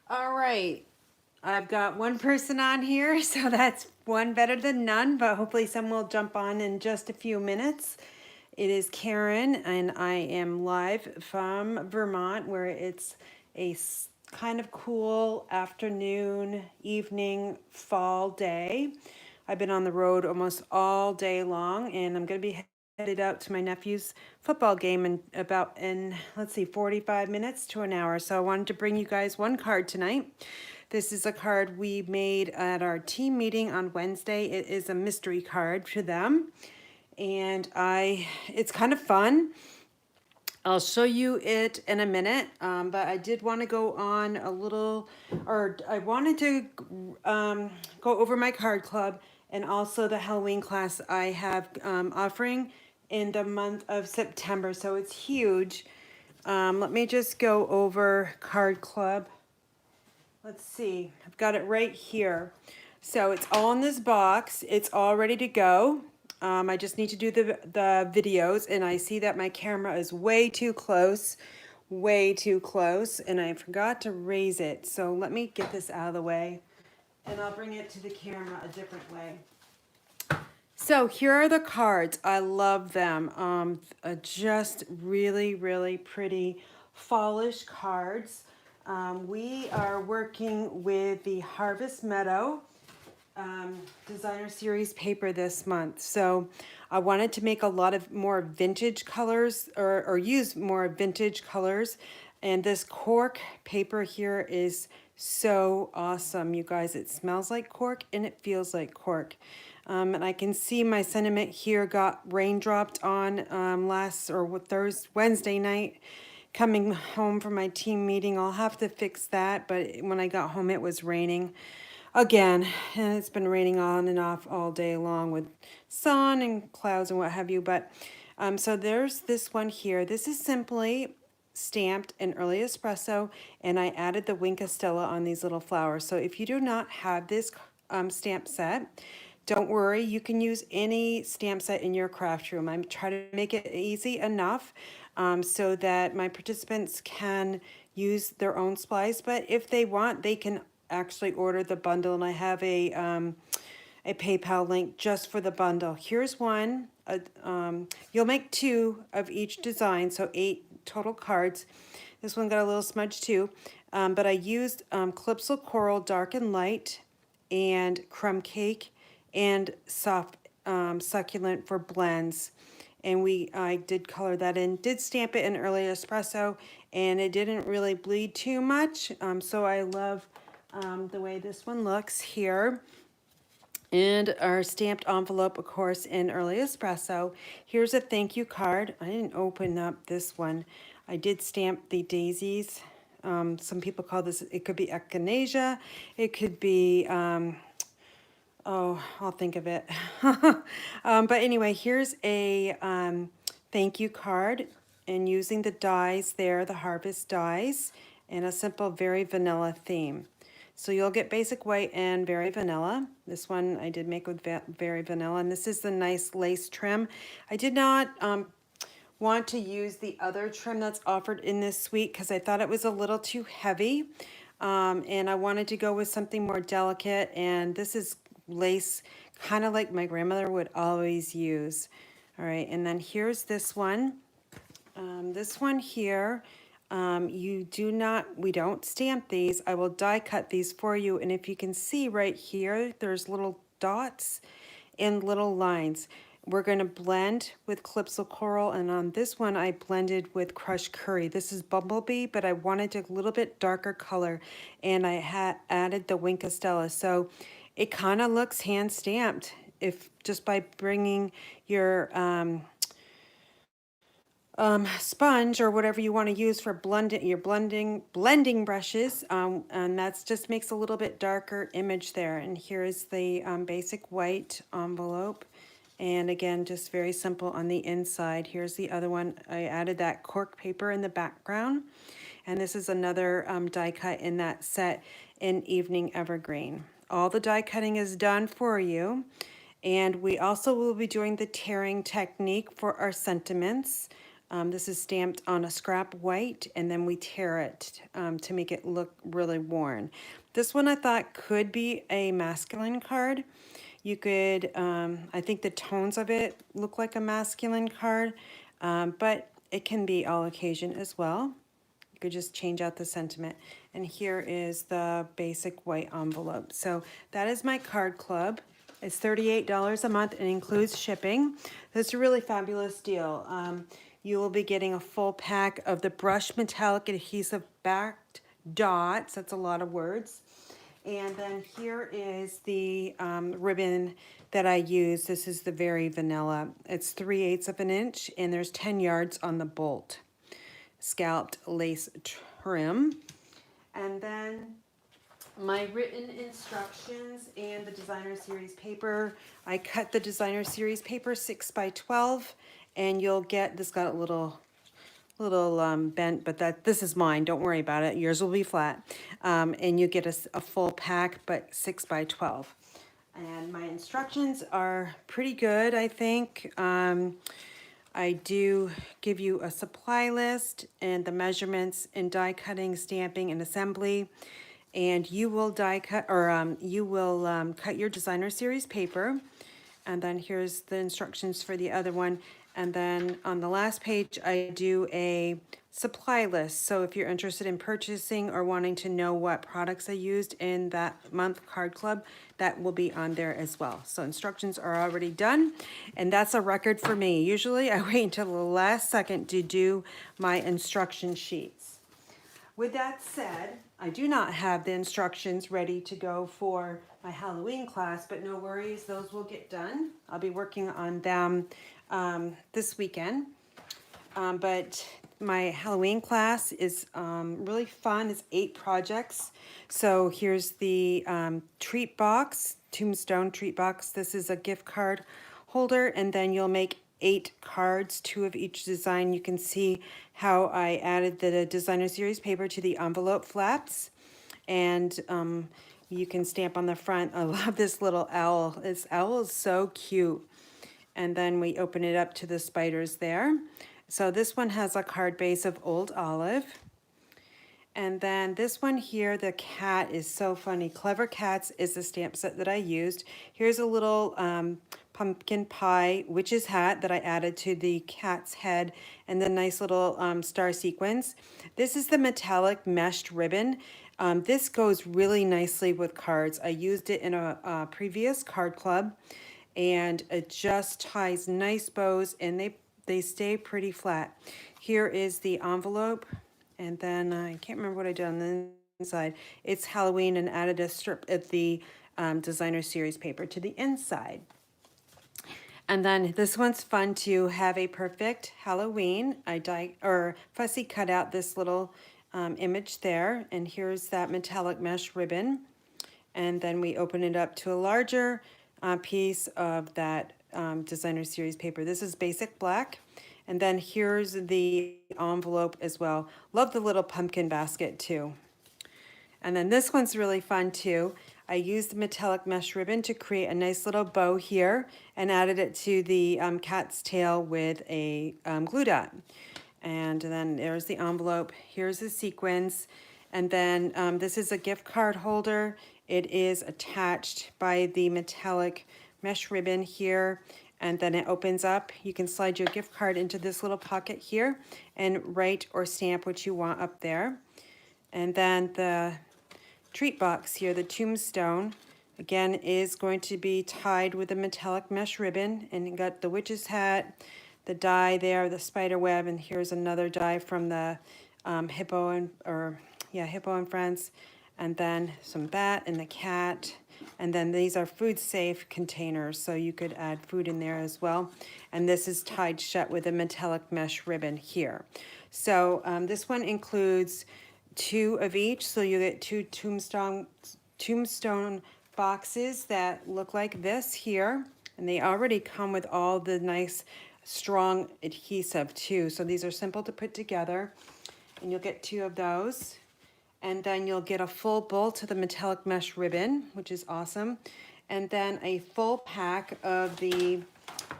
All right. I've got one person on here, so that's one better than none, but hopefully some will jump on in just a few minutes. It is Karen, and I am live from Vermont, where it's a kind of cool afternoon, evening, fall day. I've been on the road almost all day long, and I'm going to be headed out to my nephew's football game in let's see, 45 minutes to an hour. So I wanted to bring you guys one card tonight. This is a card we made at our team meeting on Wednesday. It is a mystery card to them, and it's kind of fun. I'll show you it in a minute, but I did want to go on a little, or I wanted to go over my card club and also the Halloween class I have offering in the month of September. So it's huge. Let me just go over card club. Let's see, I've got it right here. So it's all in this box. It's all ready to go. I just need to do the videos, and I see that my camera is way too close, and I forgot to raise it. So let me get this out of the way, and I'll bring it to the camera a different way. So here are the cards. I love them. Just really, really pretty fallish cards. We are working with the Harvest Meadow designer series paper this month. So I wanted to make a lot of more vintage colors or use more vintage colors. And this cork paper here is so awesome, you guys. It smells like cork and it feels like cork. And I can see my sentiment here got raindropped on Wednesday night. Coming home from my team meeting, I'll have to fix that. But when I got home, it was raining again, and it's been raining on and off all day long with sun and clouds and what have you. But so there's this one here. This is simply stamped in early espresso, and I added the Wink Stella on these little flowers. So if you do not have this stamp set, don't worry, you can use any stamp set in your craft room. I'm trying to make it easy enough so that my participants can use their own supplies, but if they want, they can actually order the bundle, and I have a PayPal link just for the bundle. Here's one. You'll make 2 of each design, so 8 total cards. This one got a little smudge too, but I used Calypso Coral Dark and Light and Crumb Cake and Soft Succulent for blends. And I did color that in, did stamp it in early espresso, and it didn't really bleed too much. So I love the way this one looks here. And our stamped envelope, of course, in early espresso. Here's a thank you card. I didn't open up this one. I did stamp the daisies. Some people call this, it could be echinacea. It could be, oh, I'll think of it. But anyway, here's a thank you card, and using the dies there, the Harvest dies, and a simple, very vanilla theme. So you'll get basic white and very vanilla. This one I did make with very vanilla, and this is the nice lace trim. I did not want to use the other trim that's offered in this suite because I thought it was a little too heavy, and I wanted to go with something more delicate, and this is lace kind of like my grandmother would always use. All right, and then here's this one. This one here, we don't stamp these. I will die cut these for you. And if you can see right here, there's little dots and little lines. We're going to blend with Calypso Coral, and on this one I blended with Crushed Curry. This is Bumblebee, but I wanted a little bit darker color, and I had added the Wink Stella. So it kind of looks hand stamped if just by bringing your sponge or whatever you want to use for blending brushes, and that's just makes a little bit darker image there. And here is the basic white envelope, and again, just very simple on the inside. Here's the other one. I added that cork paper in the background, and this is another die cut in that set in Evening Evergreen. All the die cutting is done for you, and we also will be doing the tearing technique for our sentiments. This is stamped on a scrap white, and then we tear it to make it look really worn. This one I thought could be a masculine card. You could, I think the tones of it look like a masculine card, but it can be all occasion as well. You could just change out the sentiment. And here is the basic white envelope. So that is my card club. It's $38 a month and includes shipping. That's a really fabulous deal. You will be getting a full pack of the brushed metallic adhesive backed dots. That's a lot of words. And then here is the ribbon that I use. This is the very vanilla. It's 3/8 of an inch, and there's 10 yards on the bolt. Scalloped lace trim. And then my written instructions and the designer series paper. I cut the designer series paper 6 by 12, and you'll get, this got a little bent, but this is mine. Don't worry about it. Yours will be flat. And you get a full pack, but 6 by 12. And my instructions are pretty good, I think. I do give you a supply list and the measurements in die cutting, stamping, and assembly. And you will die cut, or you will cut your designer series paper. And then here's the instructions for the other one. And then on the last page, I do a supply list. So if you're interested in purchasing or wanting to know what products I used in that month card club, that will be on there as well. So instructions are already done, and that's a record for me. Usually I wait until the last second to do my instruction sheets. With that said, I do not have the instructions ready to go for my Halloween class, but no worries, those will get done. I'll be working on them this weekend. But my Halloween class is really fun. It's 8 projects. So here's the treat box, tombstone treat box. This is a gift card holder, and then you'll make 8 cards, 2 of each design. You can see how I added the designer series paper to the envelope flaps, and you can stamp on the front. I love this little owl. This owl is so cute. And then we open it up to the spiders there. So this one has a card base of Old Olive. And then this one here, the cat is so funny. Clever Cats is the stamp set that I used. Here's a little pumpkin pie witch's hat that I added to the cat's head, and the nice little star sequins. This is the metallic meshed ribbon. This goes really nicely with cards. I used it in a previous card club, and it just ties nice bows, and they stay pretty flat. Here is the envelope. And then I can't remember what I did on the inside. It's Halloween, and added a strip of the designer series paper to the inside. And then this one's fun to have a perfect Halloween. I fussy cut out this little image there, and here's that metallic mesh ribbon. And then we open it up to a larger piece of that designer series paper. This is basic black. And then here's the envelope as well. Love the little pumpkin basket too. And then this one's really fun too. I used the metallic mesh ribbon to create a nice little bow here, and added it to the cat's tail with a glue dot. And then there's the envelope. Here's the sequins. And then this is a gift card holder. It is attached by the metallic mesh ribbon here. And then it opens up. You can slide your gift card into this little pocket here and write or stamp what you want up there. And then the treat box here, the tombstone, again, is going to be tied with a metallic mesh ribbon. And you got the witch's hat, the die there, the spider web, and here's another die from the Hippo and Friends. And then some bat and the cat. And then these are food safe containers, so you could add food in there as well. And this is tied shut with a metallic mesh ribbon here. So this one includes 2 of each, so you get 2 tombstone boxes that look like this here. And they already come with all the nice strong adhesive too. So these are simple to put together, and you'll get 2 of those. And then you'll get a full bolt of the metallic mesh ribbon, which is awesome. And then a full pack of the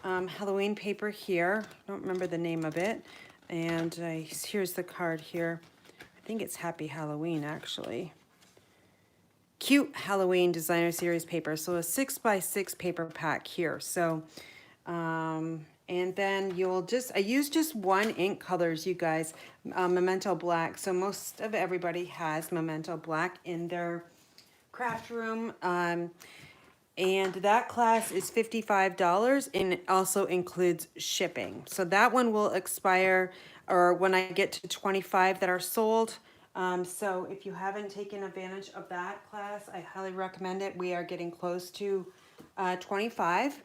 Halloween paper here. I don't remember the name of it. And here's the card here. I think it's Happy Halloween, actually. Cute Halloween designer series paper. So a 6x6 paper pack here. So, and then I use just one ink colors, you guys, Memento Black. So most of everybody has Memento Black in their craft room. And that class is $55 and it also includes shipping. So that one will expire, or when I get to 25 that are sold. So if you haven't taken advantage of that class, I highly recommend it. We are getting close to 25.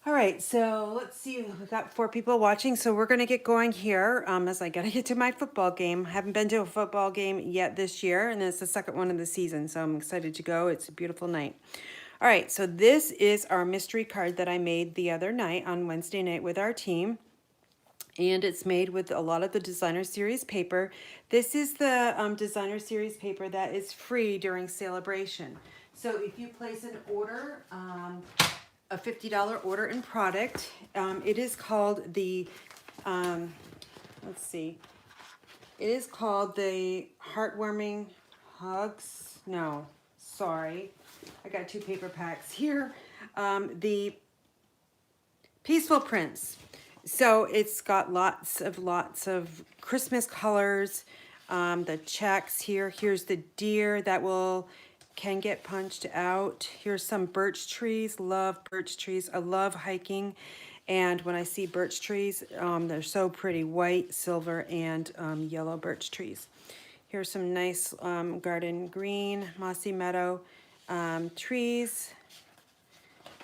All right, so let's see. We've got 4 people watching, so we're gonna get going here as I gotta get to my football game. Haven't been to a football game yet this year, and it's the second one of the season, so I'm excited to go. It's a beautiful night. All right, so this is our mystery card that I made the other night on Wednesday night with our team. And it's made with a lot of the designer series paper. This is the designer series paper that is free during celebration. So if you place an order, a $50 order in product, it is called the, let's see, it is called the Heartwarming Hugs. No, sorry. I got 2 paper packs here. The Peaceful Prince. So it's got lots of Christmas colors. The checks here. Here's the deer that can get punched out. Here's some birch trees. Love birch trees. I love hiking. And when I see birch trees, they're so pretty. White, silver, and yellow birch trees. Here's some nice garden green, mossy meadow trees.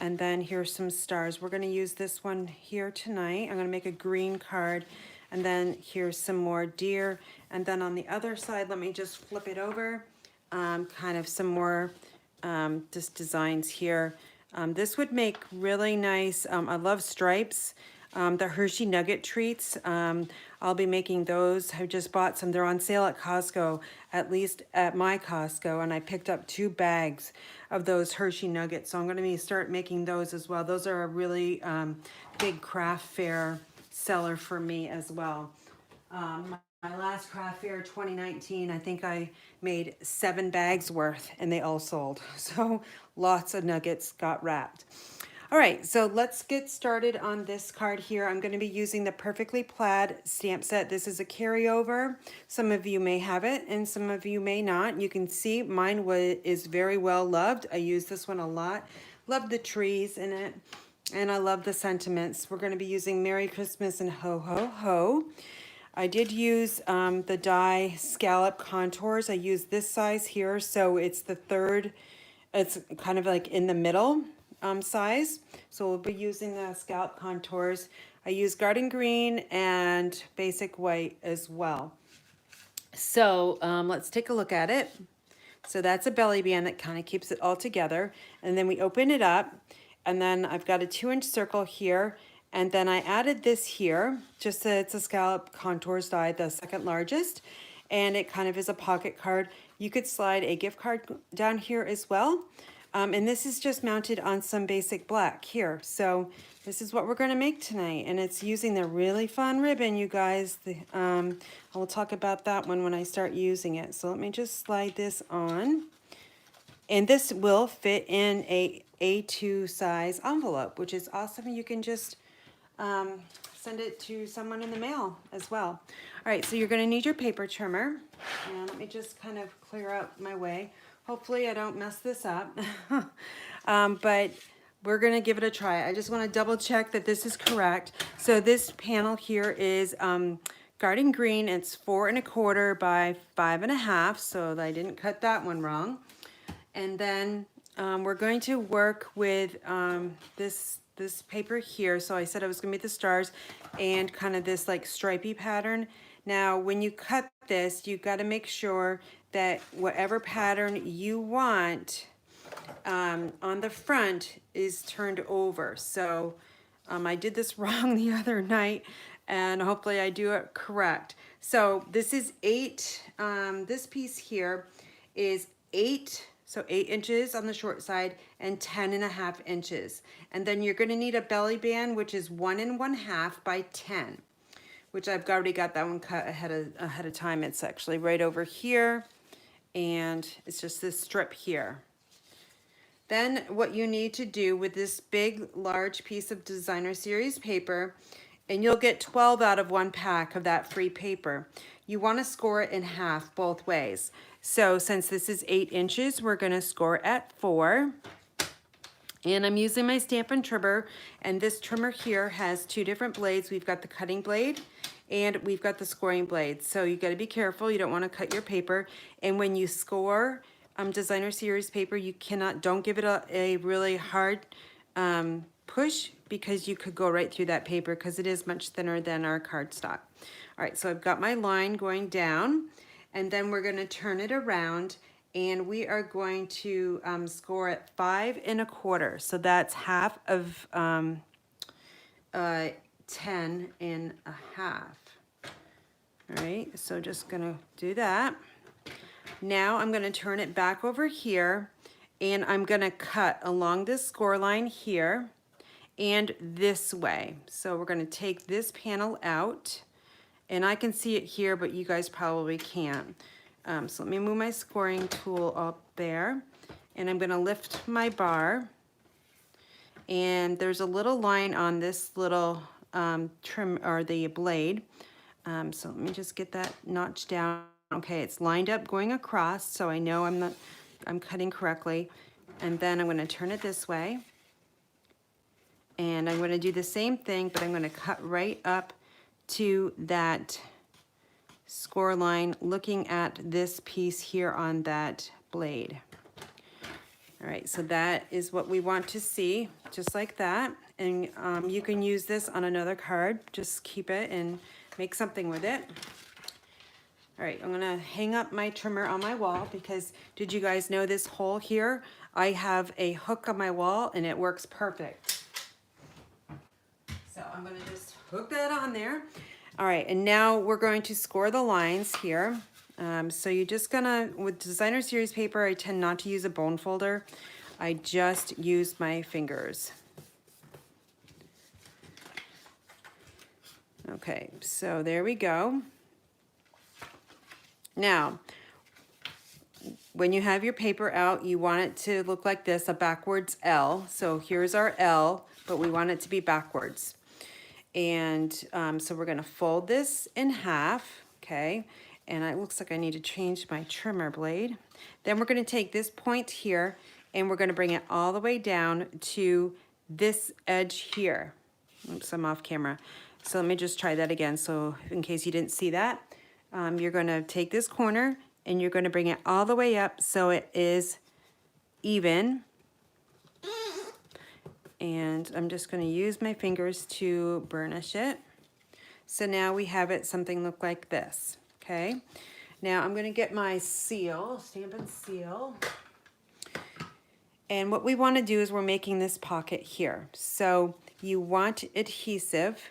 And then here's some stars. We're going to use this one here tonight. I'm going to make a green card. And then here's some more deer. And then on the other side, let me just flip it over. Kind of some more just designs here. This would make really nice, I love stripes. The Hershey Nugget treats, I'll be making those. I just bought some. They're on sale at Costco, at least at my Costco, and I picked up 2 bags of those Hershey Nuggets. So I'm going to start making those as well. Those are a really big craft fair seller for me as well. My last craft fair 2019, I think I made 7 bags worth and they all sold. So lots of nuggets got wrapped. All right, so let's get started on this card here. I'm going to be using the Perfectly Plaid stamp set. This is a carryover. Some of you may have it and some of you may not. You can see mine is very well loved. I use this one a lot. Love the trees in it and I love the sentiments. We're going to be using Merry Christmas and Ho Ho Ho. I did use the die scallop contours. I used this size here, so it's the 3rd. It's kind of like in the middle size. So we'll be using the scallop contours. I use garden green and basic white as well. So let's take a look at it. So that's a belly band that kind of keeps it all together. And then we open it up and then I've got a 2-inch circle here. And then I added this here, just so it's a scallop contours die, the 2nd largest. And it kind of is a pocket card. You could slide a gift card down here as well. And this is just mounted on some basic black here. So this is what we're going to make tonight. And it's using the really fun ribbon, you guys. I will talk about that one when I start using it. So let me just slide this on. And this will fit in a A2 size envelope, which is awesome. You can just send it to someone in the mail as well. All right, so you're going to need your paper trimmer. And let me just kind of clear out my way. Hopefully I don't mess this up. But we're going to give it a try. I just want to double check that this is correct. So this panel here is garden green. It's 4 1/4 by 5 1/2. So I didn't cut that one wrong. And then we're going to work with this paper here. So I said I was going to be the stars and kind of this like stripy pattern. Now, when you cut this, you've got to make sure that whatever pattern you want on the front is turned over. So I did this wrong the other night and hopefully I do it correct. So this is 8, this piece here is 8, so 8 inches on the short side and 10 1/2 inches. And then you're going to need a belly band, which is 1 1/2 by 10. which I've already got that one cut ahead of time. It's actually right over here, and it's just this strip here. Then what you need to do with this big, large piece of designer series paper, and you'll get 12 out of one pack of that free paper. You want to score it in half both ways. So since this is 8 inches, we're going to score at 4. And I'm using my Stampin' Trimmer, and this trimmer here has 2 different blades. We've got the cutting blade and we've got the scoring blade. So you got to be careful. You don't want to cut your paper. And when you score designer series paper, you don't give it a really hard push, because you could go right through that paper because it is much thinner than our cardstock. All right, so I've got my line going down, and then we're going to turn it around, and we are going to score at 5 1/4. So that's half of 10 1/2. All right, so just gonna do that. Now I'm gonna turn it back over here, and I'm gonna cut along this score line here and this way. So we're gonna take this panel out, and I can see it here, but you guys probably can't. So let me move my scoring tool up there, and I'm gonna lift my bar, and there's a little line on this little trim, or the blade. So let me just get that notched down. Okay, it's lined up going across, so I know I'm cutting correctly. And then I'm going to turn it this way. And I'm going to do the same thing, but I'm going to cut right up to that score line, looking at this piece here on that blade. All right, so that is what we want to see, just like that. And you can use this on another card. Just keep it and make something with it. All right, I'm gonna hang up my trimmer on my wall, because did you guys know this hole here? I have a hook on my wall and it works perfect. So I'm gonna just hook that on there. All right, and now we're going to score the lines here. So you're just gonna, with designer series paper, I tend not to use a bone folder. I just use my fingers. Okay, so there we go. Now, when you have your paper out, you want it to look like this, a backwards L. So here's our L, but we want it to be backwards. And so we're gonna fold this in half, okay? And it looks like I need to change my trimmer blade. Then we're gonna take this point here, and we're gonna bring it all the way down to this edge here. Oops, I'm off camera. So let me just try that again, so in case you didn't see that. You're going to take this corner, and you're going to bring it all the way up so it is even. And I'm just going to use my fingers to burnish it. So now we have it something look like this, okay? Now I'm going to get my seal, Stampin' seal. And what we want to do is we're making this pocket here. So you want adhesive.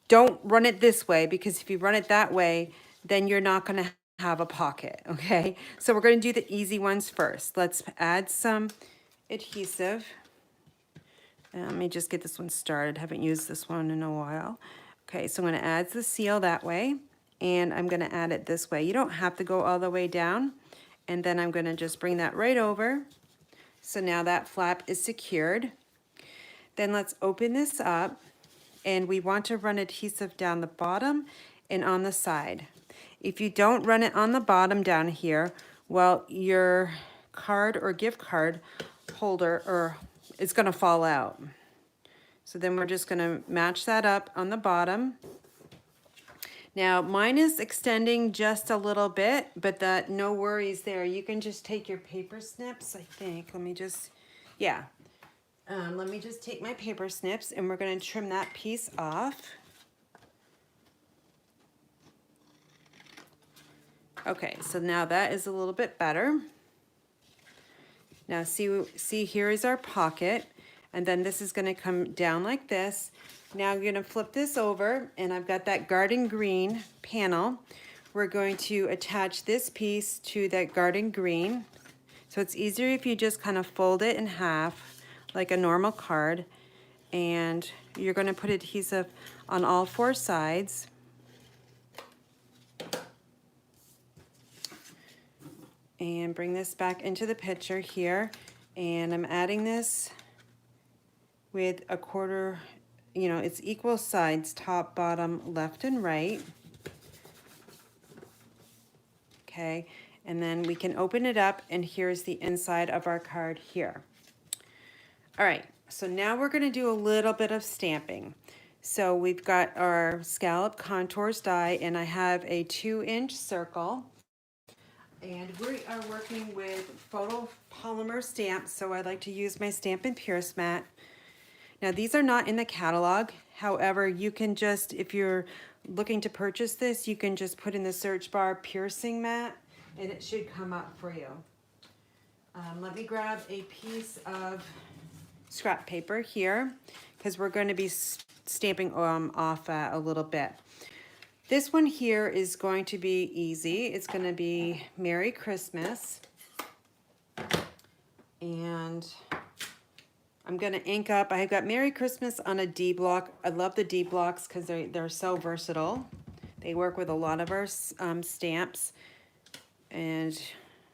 Don't run it this way, because if you run it that way, then you're not going to have a pocket, okay? So we're going to do the easy ones first. Let's add some adhesive. Let me just get this one started. Haven't used this one in a while. Okay, so I'm going to add the seal that way, and I'm going to add it this way. You don't have to go all the way down, and then I'm going to just bring that right over. So now that flap is secured. Then let's open this up. And we want to run adhesive down the bottom and on the side. If you don't run it on the bottom down here, well, your card or gift card holder is going to fall out. So then we're just going to match that up on the bottom. Now mine is extending just a little bit, but no worries there. You can just take your paper snips, I think. Let me just take my paper snips, and we're going to trim that piece off. Okay, so now that is a little bit better. Now see here is our pocket, and then this is going to come down like this. Now I'm going to flip this over, and I've got that garden green panel. We're going to attach this piece to that garden green. So it's easier if you just kind of fold it in half like a normal card, and you're going to put adhesive on all 4 sides. And bring this back into the picture here. And I'm adding this with a quarter, you know, it's equal sides, top, bottom, left, and right. Okay, and then we can open it up, and here's the inside of our card here. All right, so now we're going to do a little bit of stamping. So we've got our scallop contours die, and I have a 2-inch circle. And we are working with photopolymer stamps, so I like to use my Stampin' Pierce mat. Now these are not in the catalog. However, you can just, if you're looking to purchase this, you can just put in the search bar piercing mat, and it should come up for you. Let me grab a piece of scrap paper here, because we're going to be stamping off a little bit. This one here is going to be easy. It's going to be Merry Christmas. And I'm going to ink up. I've got Merry Christmas on a D block. I love the D blocks because they're so versatile. They work with a lot of our stamps. And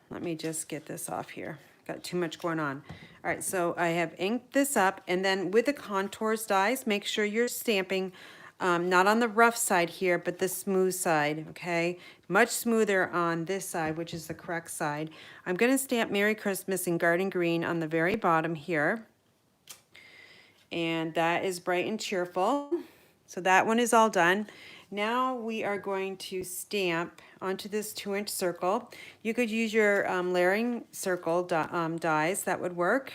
let me just get this off here. Got too much going on. All right, so I have inked this up. And then with the contours dies, make sure you're stamping not on the rough side here, but the smooth side, okay? Much smoother on this side, which is the correct side. I'm going to stamp Merry Christmas in Garden Green on the very bottom here. And that is bright and cheerful. So that one is all done. Now we are going to stamp onto this 2-inch circle. You could use your layering circle dies, that would work.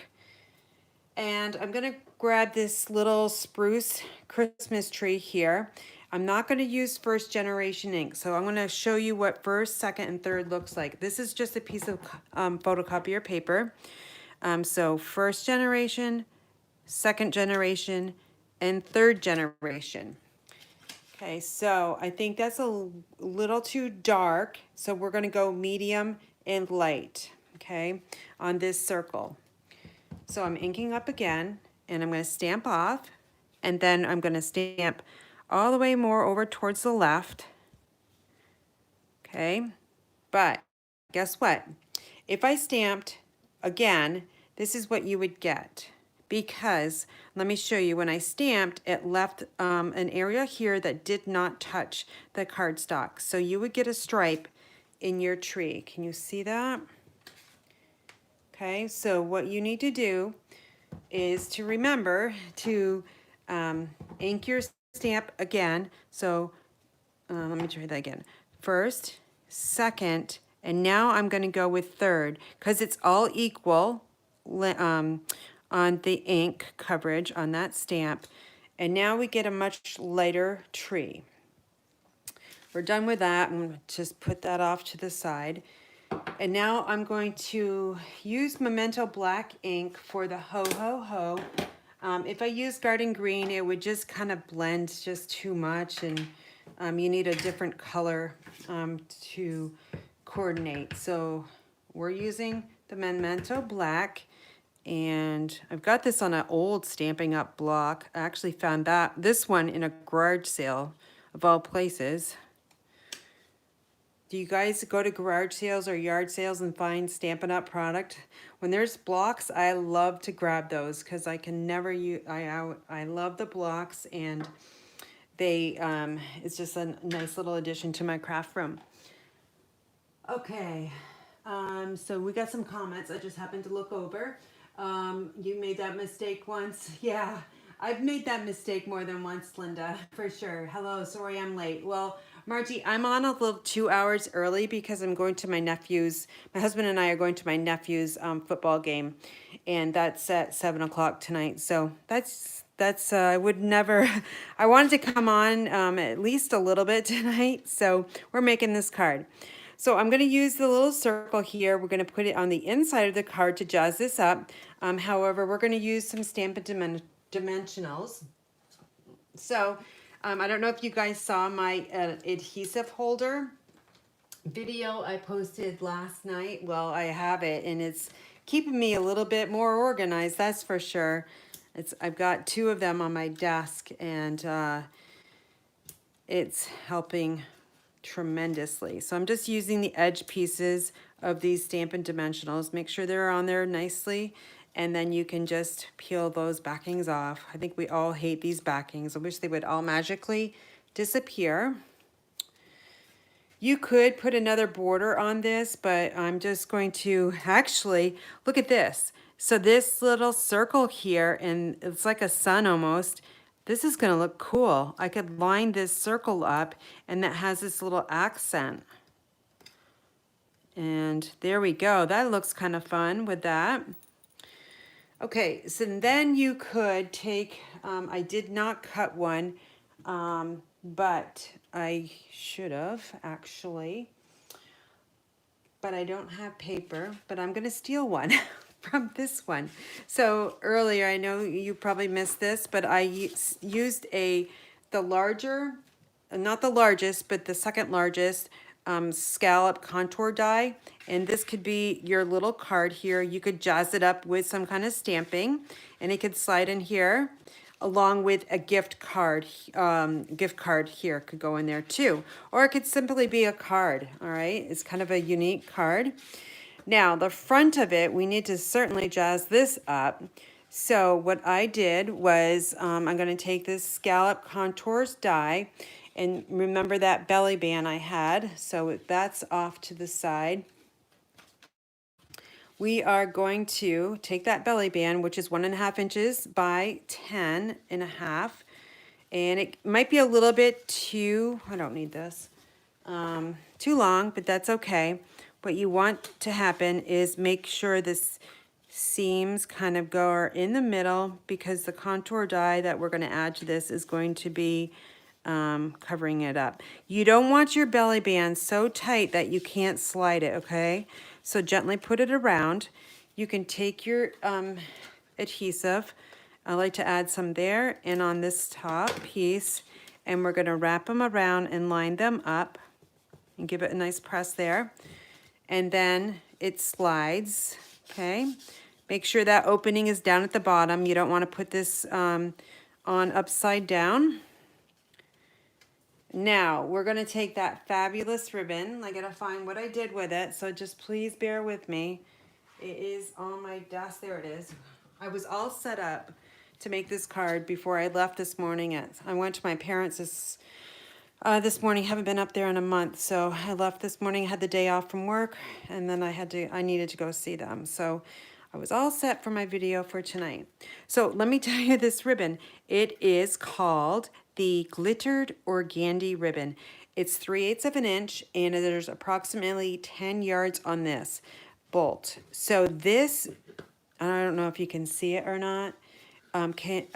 And I'm going to grab this little spruce Christmas tree here. I'm not going to use first generation ink, so I'm going to show you what first, second, and third looks like. This is just a piece of photocopier paper. So first generation, second generation, and third generation. Okay, so I think that's a little too dark, so we're going to go medium and light, okay, on this circle. So I'm inking up again, and I'm going to stamp off, and then I'm going to stamp all the way more over towards the left. Okay, but guess what? If I stamped again, this is what you would get. Because, let me show you, when I stamped, it left an area here that did not touch the cardstock. So you would get a stripe in your tree. Can you see that? Okay, so what you need to do is to remember to ink your stamp again. So let me try that again. First, second, and now I'm going to go with third because it's all equal on the ink coverage on that stamp. And now we get a much lighter tree. We're done with that. I'm going to just put that off to the side. And now I'm going to use Memento Black Ink for the Ho Ho Ho. If I use Garden Green, it would just kind of blend just too much, and you need a different color to coordinate. So we're using the Memento Black, and I've got this on an old Stampin' Up block. I actually found this one in a garage sale of all places. Do you guys go to garage sales or yard sales and find Stampin' Up product? When there's blocks, I love to grab those because I can never use, I love the blocks, and they, it's just a nice little addition to my craft room. Okay, so we got some comments I just happened to look over. You made that mistake once. Yeah, I've made that mistake more than once, Linda, for sure. Hello, sorry I'm late. Well, Margie, I'm on a little 2 hours early because I'm going to my nephew's. My husband and I are going to my nephew's football game, and that's at 7 o'clock tonight. So that's I would never. I wanted to come on at least a little bit tonight, so we're making this card. So I'm going to use the little circle here. We're going to put it on the inside of the card to jazz this up. However, we're going to use some Stampin' Dimensionals. So I don't know if you guys saw my adhesive holder video I posted last night. Well, I have it, and it's keeping me a little bit more organized, that's for sure. I've got 2 of them on my desk, and it's helping tremendously. So I'm just using the edge pieces of these Stampin' Dimensionals. Make sure they're on there nicely, and then you can just peel those backings off. I think we all hate these backings. I wish they would all magically disappear. You could put another border on this, but I'm just going to actually, look at this. So this little circle here, and it's like a sun almost, this is gonna look cool. I could line this circle up, and that has this little accent. And there we go. That looks kind of fun with that. Okay, so then you could take, I did not cut one, but I should have actually, but I don't have paper, but I'm gonna steal one from this one. So earlier, I know you probably missed this, but I used the larger, not the largest, but the second largest scallop contour die. And this could be your little card here. You could jazz it up with some kind of stamping, and it could slide in here along with a gift card here could go in there too. Or it could simply be a card, all right? It's kind of a unique card. Now, the front of it, we need to certainly jazz this up. So what I did was, I'm gonna take this Scallop Contours die, and remember that belly band I had, so that's off to the side. We are going to take that belly band, which is 1.5 inches by 10.5, and it might be a little bit too, I don't need this, too long, but that's okay. What you want to happen is make sure this seams kind of go in the middle, because the contour die that we're going to add to this is going to be covering it up. You don't want your belly band so tight that you can't slide it, okay? So gently put it around. You can take your adhesive. I like to add some there and on this top piece, and we're going to wrap them around and line them up and give it a nice press there. And then it slides, okay? Make sure that opening is down at the bottom. You don't want to put this on upside down. Now, we're going to take that fabulous ribbon. I got to find what I did with it, so just please bear with me. It is on my desk. There it is. I was all set up to make this card before I left this morning. I went to my parents' this morning. Haven't been up there in a month, so I left this morning, had the day off from work, and then I needed to go see them. So I was all set for my video for tonight. So let me tell you this ribbon. It is called the Glittered Organdy Ribbon. It's 3/8 of an inch, and there's approximately 10 yards on this bolt. So this, I don't know if you can see it or not. Can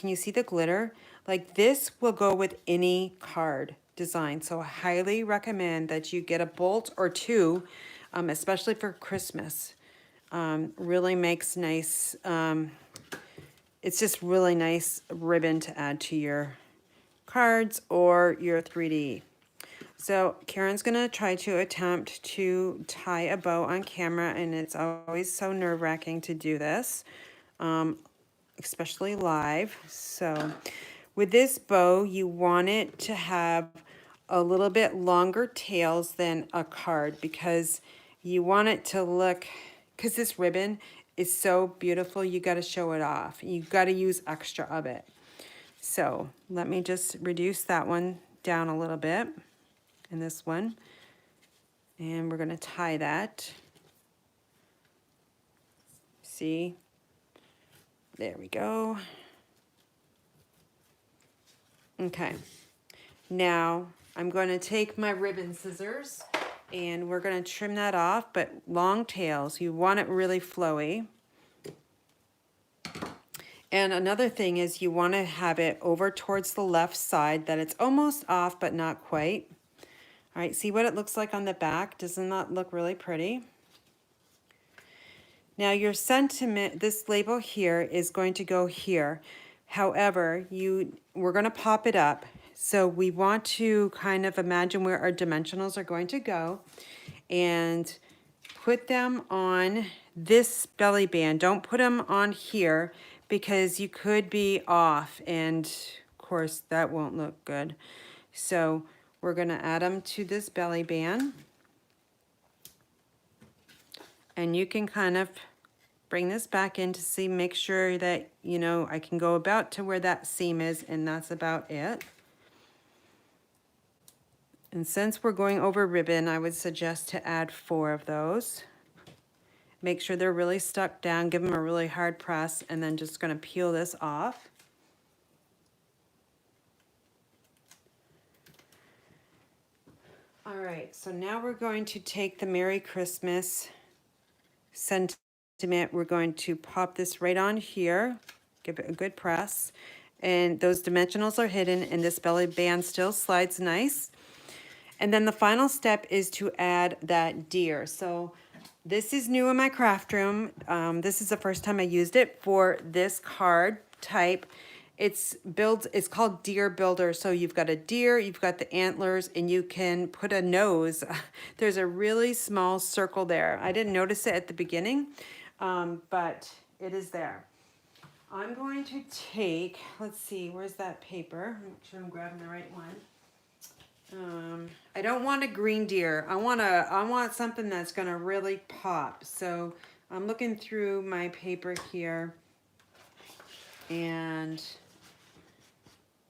you see the glitter? Like, this will go with any card design. So I highly recommend that you get a bolt or 2, especially for Christmas. Really makes nice, it's just really nice ribbon to add to your cards or your 3D. So Karen's gonna try to attempt to tie a bow on camera, and it's always so nerve-wracking to do this, especially live. So with this bow, you want it to have a little bit longer tails than a card, because you want it to look, because this ribbon is so beautiful, you got to show it off. You got to use extra of it. So let me just reduce that one down a little bit, and this one, and we're going to tie that. See? There we go. Okay. Now I'm going to take my ribbon scissors, and we're going to trim that off, but long tails. You want it really flowy. And another thing is you want to have it over towards the left side, that it's almost off but not quite. All right, see what it looks like on the back? Doesn't that look really pretty? Now your sentiment, this label here is going to go here. However, we're going to pop it up. So we want to kind of imagine where our dimensionals are going to go and put them on this belly band. Don't put them on here, because you could be off, and of course that won't look good. So we're gonna add them to this belly band, and you can kind of bring this back in to see, make sure that, you know, I can go about to where that seam is, and that's about it. And since we're going over ribbon, I would suggest to add 4 of those. Make sure they're really stuck down, give them a really hard press, and then just gonna peel this off. All right, so now we're going to take the Merry Christmas sentiment. We're going to pop this right on here, give it a good press, and those dimensionals are hidden, and this belly band still slides nice. And then the final step is to add that deer. So this is new in my craft room. This is the first time I used it for this card type. It's called Deer Builder. So you've got a deer, you've got the antlers, and you can put a nose. There's a really small circle there. I didn't notice it at the beginning, but it is there. I'm going to take, let's see, where's that paper? Make sure I'm grabbing the right one. I don't want a green deer. I want something that's gonna really pop. So I'm looking through my paper here, and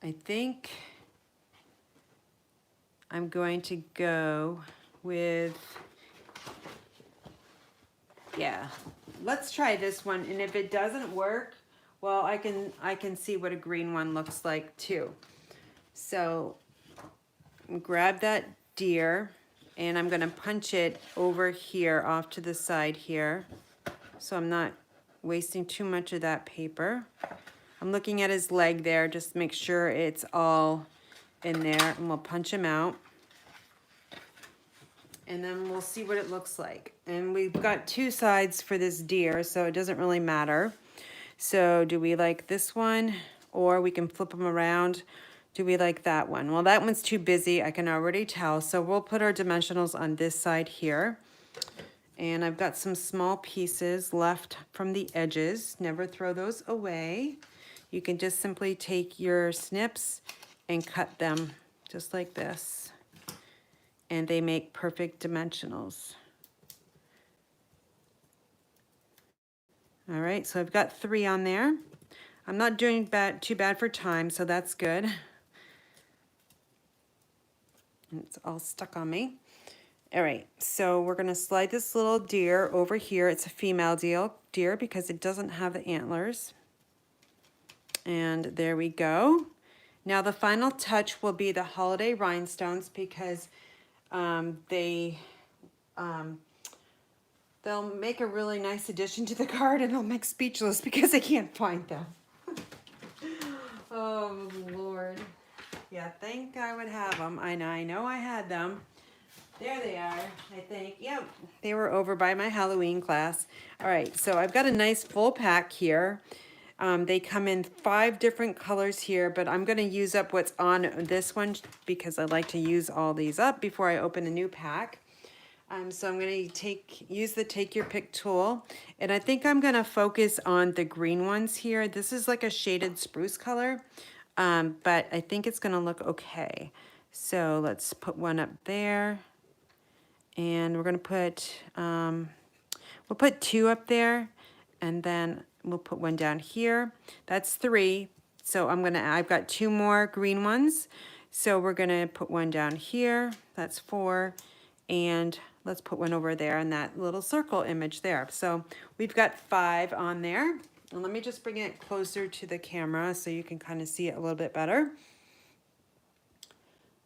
I think I'm going to go with, yeah, let's try this one. And if it doesn't work, well, I can see what a green one looks like too. So grab that deer, and I'm gonna punch it over here off to the side here, so I'm not wasting too much of that paper. I'm looking at his leg there, just make sure it's all in there, and we'll punch him out. And then we'll see what it looks like. And we've got 2 sides for this deer, so it doesn't really matter. So do we like this one, or we can flip them around? Do we like that one? Well, that one's too busy, I can already tell. So we'll put our dimensionals on this side here. And I've got some small pieces left from the edges. Never throw those away. You can just simply take your snips and cut them just like this. And they make perfect dimensionals. All right, so I've got 3 on there. I'm not doing too bad for time, so that's good. It's all stuck on me. All right, so we're gonna slide this little deer over here. It's a female deer because it doesn't have the antlers. And there we go. Now the final touch will be the holiday rhinestones, because they'll make a really nice addition to the card, and they'll make speechless because I can't find them. Oh, Lord. Yeah, think I would have them. I know I had them. There they are, I think. Yep, they were over by my Halloween class. All right, so I've got a nice full pack here. They come in 5 different colors here, but I'm going to use up what's on this one because I like to use all these up before I open a new pack. So I'm going to use the Take Your Pick tool, and I think I'm going to focus on the green ones here. This is like a shaded spruce color, but I think it's going to look okay. So let's put one up there, and we're going to put, we'll put 2 up there, and then we'll put 1 down here. That's 3. So I've got 2 more green ones. So we're gonna put 1 down here. That's 4. And let's put 1 over there in that little circle image there. So we've got 5 on there. And let me just bring it closer to the camera so you can kind of see it a little bit better.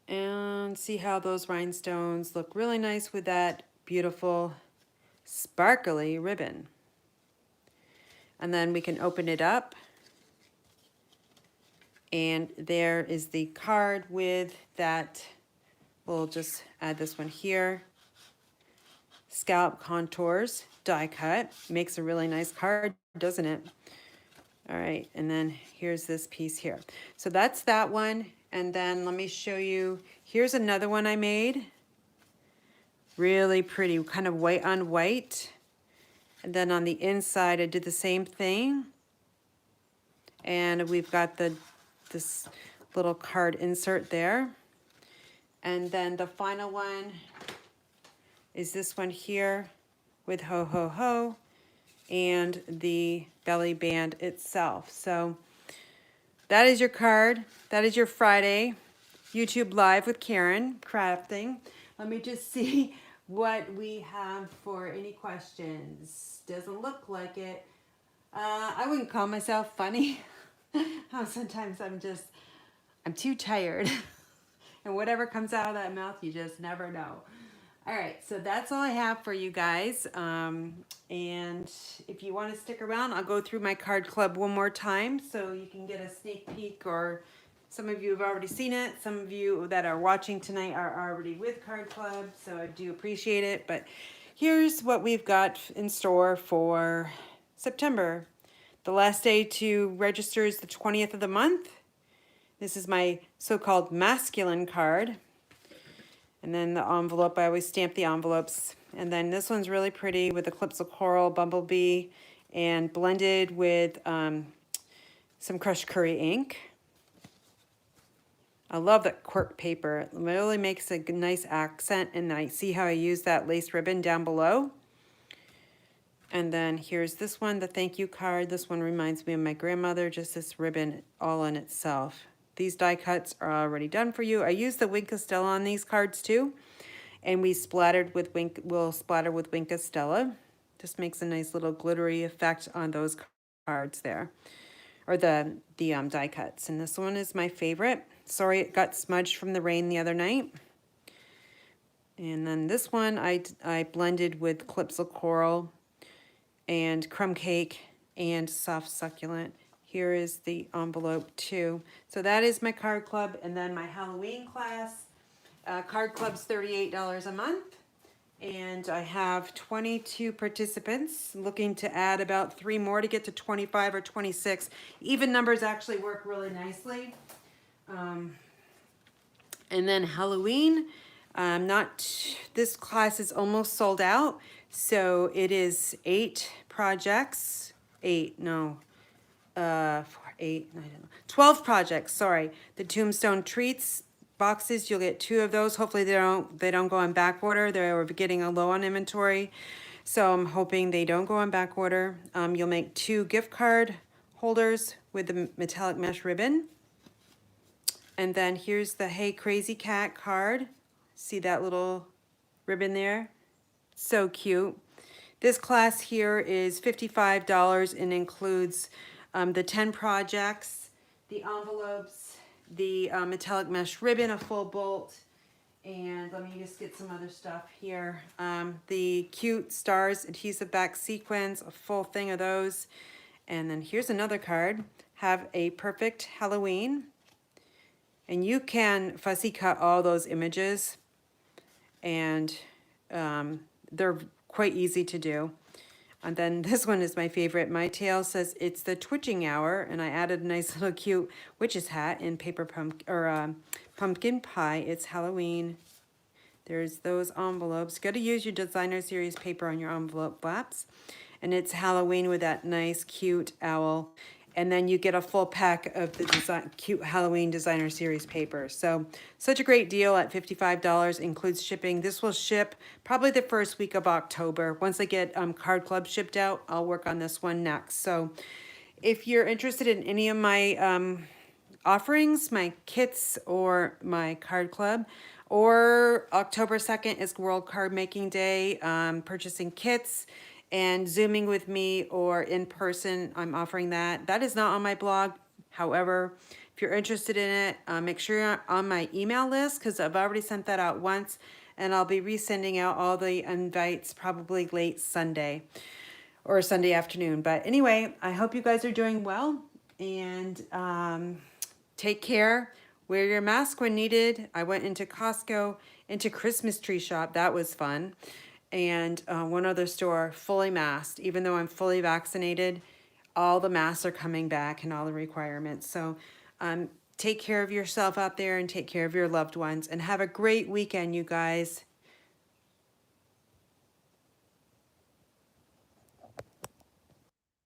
And see how those rhinestones look really nice with that beautiful sparkly ribbon. And then we can open it up. And there is the card with that. We'll just add this one here. Scallop contours, die cut. Makes a really nice card, doesn't it? All right, and then here's this piece here. So that's that one. And then let me show you, here's another one I made. Really pretty, kind of white on white. And then on the inside, I did the same thing. And we've got this little card insert there. And then the final one is this one here with Ho Ho Ho and the belly band itself. So that is your card. That is your Friday YouTube Live with Karen crafting. Let me just see what we have for any questions. Doesn't look like it. I wouldn't call myself funny. Sometimes I'm too tired. And whatever comes out of that mouth, you just never know. All right, so that's all I have for you guys. And if you want to stick around, I'll go through my card club one more time so you can get a sneak peek, or some of you have already seen it. Some of you that are watching tonight are already with card club, so I do appreciate it. But here's what we've got in store for September. The last day to register is the 20th of the month. This is my so-called masculine card. And then the envelope, I always stamp the envelopes. And then this one's really pretty with Eclipse of Coral, Bumblebee, and blended with some crushed curry ink. I love that cork paper. It really makes a nice accent, and I see how I use that lace ribbon down below. And then here's this one, the thank you card. This one reminds me of my grandmother, just this ribbon all in itself. These die cuts are already done for you. I use the Wink Stella on these cards too. And we'll splatter with Wink Stella. Just makes a nice little glittery effect on those cards there. Or the die cuts. And this one is my favorite. Sorry it got smudged from the rain the other night. And then this one I blended with Eclipse of Coral and Crumb Cake and Soft Succulent. Here is the envelope too. So that is my card club. And then my Halloween class. Card club's $38 a month. And I have 22 participants, looking to add about 3 more to get to 25 or 26. Even numbers actually work really nicely. And then Halloween, this class is almost sold out. So it is 8 projects, 12 projects, sorry. The Tombstone Treats boxes, you'll get 2 of those. Hopefully they don't go on back order. They were getting a low on inventory. So I'm hoping they don't go on back order. You'll make 2 gift card holders with the metallic mesh ribbon. And then here's the Hey Crazy Cat card. See that little ribbon there? So cute. This class here is $55 and includes the 10 projects, the envelopes, the metallic mesh ribbon, a full bolt, and let me just get some other stuff here. The cute stars adhesive back sequins, a full thing of those. And then here's another card. Have a perfect Halloween. And you can fussy cut all those images, and they're quite easy to do. And then this one is my favorite. My tail says it's the twitching hour, and I added a nice little cute witch's hat in paper pumpkin pie. It's Halloween. There's those envelopes. You got to use your designer series paper on your envelope flaps, and it's Halloween with that nice cute owl. And then you get a full pack of the cute Halloween designer series paper. So such a great deal at $55, includes shipping. This will ship probably the first week of October. Once I get Card Club shipped out, I'll work on this one next. So if you're interested in any of my offerings, my kits or my Card Club, or October 2nd is World Card Making Day, purchasing kits and Zooming with me or in person, I'm offering that. That is not on my blog. However, if you're interested in it, make sure you're on my email list, because I've already sent that out once, and I'll be resending out all the invites probably late Sunday or Sunday afternoon. But anyway, I hope you guys are doing well, and take care. Wear your mask when needed. I went into Costco, into Christmas tree shop. That was fun. And one other store, fully masked. Even though I'm fully vaccinated, all the masks are coming back and all the requirements. So take care of yourself out there and take care of your loved ones. And have a great weekend, you guys.